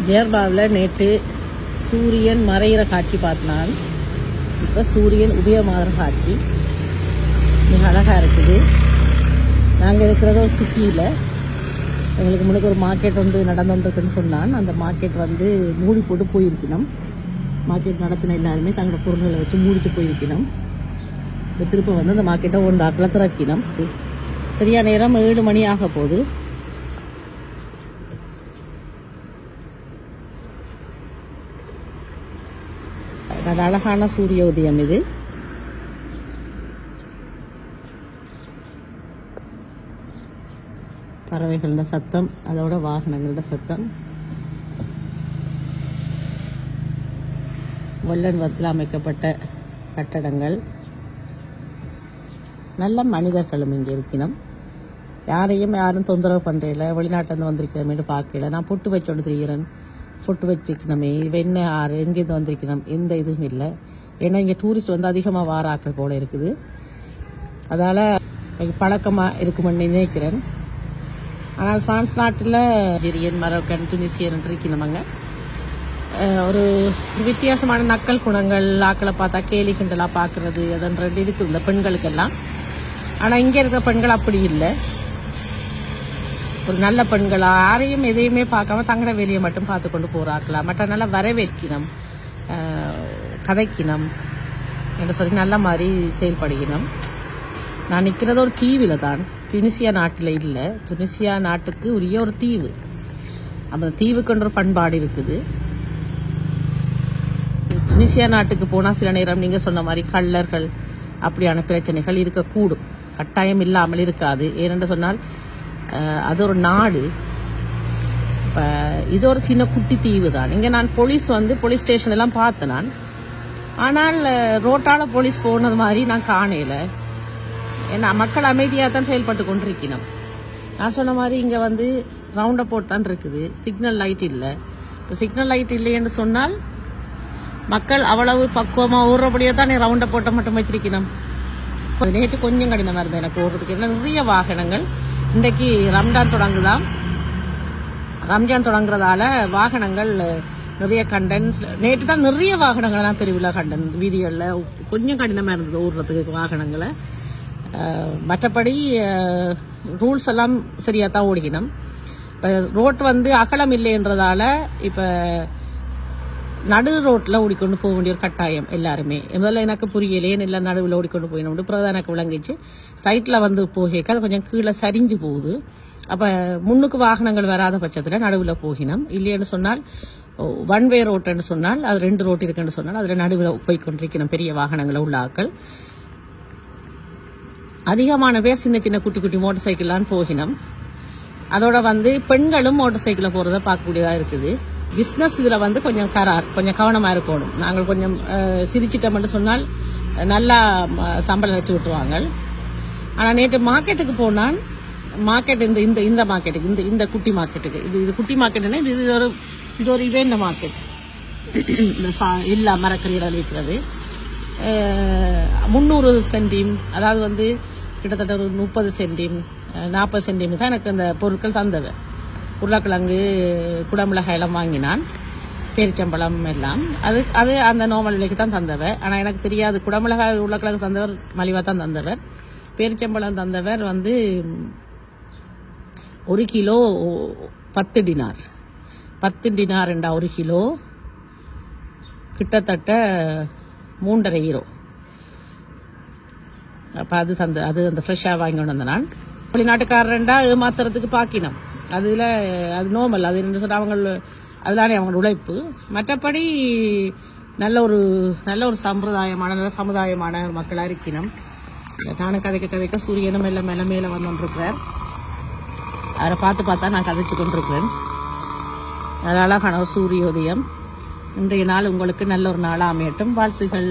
ஜேர்பாவில் நேற்று சூரியன் மறைகிற காட்சி பார்த்தான். இப்போ சூரியன் உதயமாகிற காட்சி மிக அழகாக இருக்குது. நாங்கள் இருக்கிறத ஒரு சிட்டியில் எங்களுக்கு முன்னுக்கு ஒரு மார்க்கெட் வந்து நடந்துருக்குன்னு சொன்னான். அந்த மார்க்கெட் வந்து மூடி போட்டு போயிருக்கணும். மார்க்கெட் நடத்தின எல்லாருமே தங்களோட பொருள்களை வச்சு மூடிட்டு போயிருக்கணும். இப்போ திரும்ப வந்து அந்த மார்க்கெட்டை ஒன்றாக்கில் திறக்கணும். சரியான நேரம் 7 மணி ஆக போகுது. அது அழகான சூரிய உதயம் இது. பறவைகளோட சத்தம், அதோட வாகனங்களோட சத்தம், வல்லன்வத்தில் அமைக்கப்பட்ட கட்டடங்கள், நல்ல மனிதர்களும் இங்கே இருக்கணும். யாரும் தொந்தரவு பண்ணுறதில்ல. வெளிநாட்டிலேருந்து வந்திருக்கிறோமேனு பார்க்கல. நான் பொட்டு வச்சோன்னு தெரிகிறேன். பொட்டு வச்சுக்கணுமே, வெண்ணெய் ஆறு எங்கேருந்து வந்திருக்கணும், எந்த இதுவும் இல்லை. ஏன்னா இங்கே டூரிஸ்ட் வந்து அதிகமாக வார ஆக்கள் போல இருக்குது. அதால் பழக்கமாக இருக்குமென்னு நினைக்கிறேன். ஆனால் பிரான்ஸ் நாட்டில் அல்ஜீரியன், மரோக்கன், துனிசியன் இருக்கணுமாங்க. ஒரு வித்தியாசமான நக்கல் குணங்கள், ஆக்களை பார்த்தா கேலி கிண்டலாக பார்க்குறது அதன்றது இருக்குது இந்த பெண்களுக்கெல்லாம். ஆனால் இங்கே இருக்கிற பெண்கள் அப்படி இல்லை. ஒரு நல்ல பெண்களா யாரையும் எதையுமே பார்க்காம தங்கட வேலையை மட்டும் பார்த்து கொண்டு போகிறாக்கலாம். மற்ற நல்லா வரவேற்கணும், கதைக்கணும் என்று சொல்லி நல்ல மாதிரி செயல்படுகணும். நான் நிற்கிறது ஒரு தீவில் தான், துனிசியா நாட்டில் இல்லை. துனிசியா நாட்டுக்கு உரிய ஒரு தீவு. அந்த தீவுக்குன்ற பண்பாடு இருக்குது. துனிசியா நாட்டுக்கு போனால் சில நேரம் நீங்கள் சொன்ன மாதிரி கள்ளர்கள் அப்படியான பிரச்சனைகள் இருக்கக்கூடும். கட்டாயம் இல்லாமல் இருக்காது. ஏனென்று சொன்னால் அது ஒரு நாடு. இப்போ இது ஒரு சின்ன குட்டி தீவு தான். இங்கே நான் போலீஸ் ஸ்டேஷன் எல்லாம் பார்த்தேன் நான். ஆனால் ரோட்டால் போலீஸ் போனது மாதிரி நான் காணல. ஏன்னா மக்கள் அமைதியாக தான் செயல்பட்டு கொண்டிருக்கணும். நான் சொன்ன மாதிரி இங்கே ரவுண்ட் அபவுட் தான் இருக்குது. சிக்னல் லைட் இல்லை. இப்போ சிக்னல் லைட் இல்லைன்னு சொன்னால் மக்கள் அவ்வளவு பக்குவமாக ஓடுறபடியே தான் ரவுண்ட் அபவுட்டை மட்டும் வச்சிருக்கணும். நேற்று கொஞ்சம் கடினமாக இருந்தது எனக்கு ஓடுறதுக்கு. நிறைய வாகனங்கள். இன்றைக்கு ரம்ஜான் தொடங்குறதால வாகனங்கள் நிறைய கண்டன்ஸ். நேற்று தான் நிறைய வாகனங்களை நான் தெருவில் கண்டன். வீதிகளில் கொஞ்சம் கடினமாக இருந்தது ஓடுறதுக்கு வாகனங்களை. மற்றபடி ரூல்ஸ் எல்லாம் சரியாக தான் ஓடிக்கணும். இப்போ ரோட் அகலம் இல்லைன்றதால இப்போ நடு ரோட்டில் ஓடிக்கொண்டு போக வேண்டிய ஒரு கட்டாயம் எல்லாருமே. முதல்ல எனக்கு புரியலேன்னு இல்லை, நடுவில் ஓடிக்கொண்டு போயிடும். இப்போதான் எனக்கு விளங்கிச்சு. சைட்டில் போகேக்க அது கொஞ்சம் கீழே சரிஞ்சு போகுது. அப்போ முன்னுக்கு வாகனங்கள் வராத பட்சத்தில் நடுவில் போகினோம். இல்லைன்னு சொன்னால் 1 வே ரோட்டுன்னு சொன்னால் அது 2 ரோட் இருக்குன்னு சொன்னால் அதில் நடுவில் போய்கொண்டிருக்கணும் பெரிய வாகனங்களை உள்ள ஆக்கள். அதிகமான பேர் சின்ன சின்ன குட்டி குட்டி மோட்டர் சைக்கிள்லாம் போகினோம். அதோட பெண்களும் மோட்டர் சைக்கிளில் போகிறத பார்க்கக்கூடியதாக இருக்குது. பிஸ்னஸ் இதில் கொஞ்சம் கவனமாக இருக்கணும். நாங்கள் கொஞ்சம் சிரிச்சிட்டோம்னு சொன்னால் நல்லா சம்பளம் வச்சு விட்டுருவாங்க. ஆனால் நேற்று மார்க்கெட்டுக்கு போனால் மார்க்கெட் இந்த மார்க்கெட்டுக்கு இந்த குட்டி மார்க்கெட்டுக்கு இது குட்டி மார்க்கெட்டுன்னா இது ஒரு இவெண்ட் மார்க்கெட். இந்த எல்லா மரக்கறிகள் விற்கிறது 300 சென்டிம், அதாவது கிட்டத்தட்ட ஒரு 30 சென்டிம் 40 சென்டிம் தான் எனக்கு அந்த பொருட்கள் தந்தவை. உருளைக்கிழங்கு, குடமிளகாய் எல்லாம் வாங்கினான், பேரிச்சம்பழம் எல்லாம். அது அந்த நார்மல் விலைக்கு தான் தந்தவர். ஆனால் எனக்கு தெரியாது, குடமிளகாய் உருளைக்கிழங்கு தந்தவர் மலிவாக தான் தந்தவர். பேரிச்சம்பழம் தந்தவர் 1 கிலோ 10 டினார். 10 டினார் என்றா 1 கிலோ கிட்டத்தட்ட 3.5 யூரோ. அப்போ அது அந்த ஃப்ரெஷ்ஷாக வாங்கி கொண்டு வந்த நான். வெளிநாட்டுக்காரண்டா ஏமாத்துறதுக்கு பாக்கினோம். அது நோமல். அது என்ன சொல்ற அவங்க அதனாலே அவங்களோட உழைப்பு. மற்றபடி நல்ல ஒரு சம்பிரதாயமான நல்ல சமுதாயமான மக்களாக இருக்கணும். நானும் கதைக்க சூரியனும் எல்லாம் மேலே வந்துருக்கிறார். அவரை பார்த்தா நான் கதைச்சு கொண்டிருக்கிறேன். அது அழகான ஒரு சூரியோதயம். இன்றைய நாள் உங்களுக்கு நல்ல ஒரு நாளாக அமையட்டும். வாழ்த்துகள்.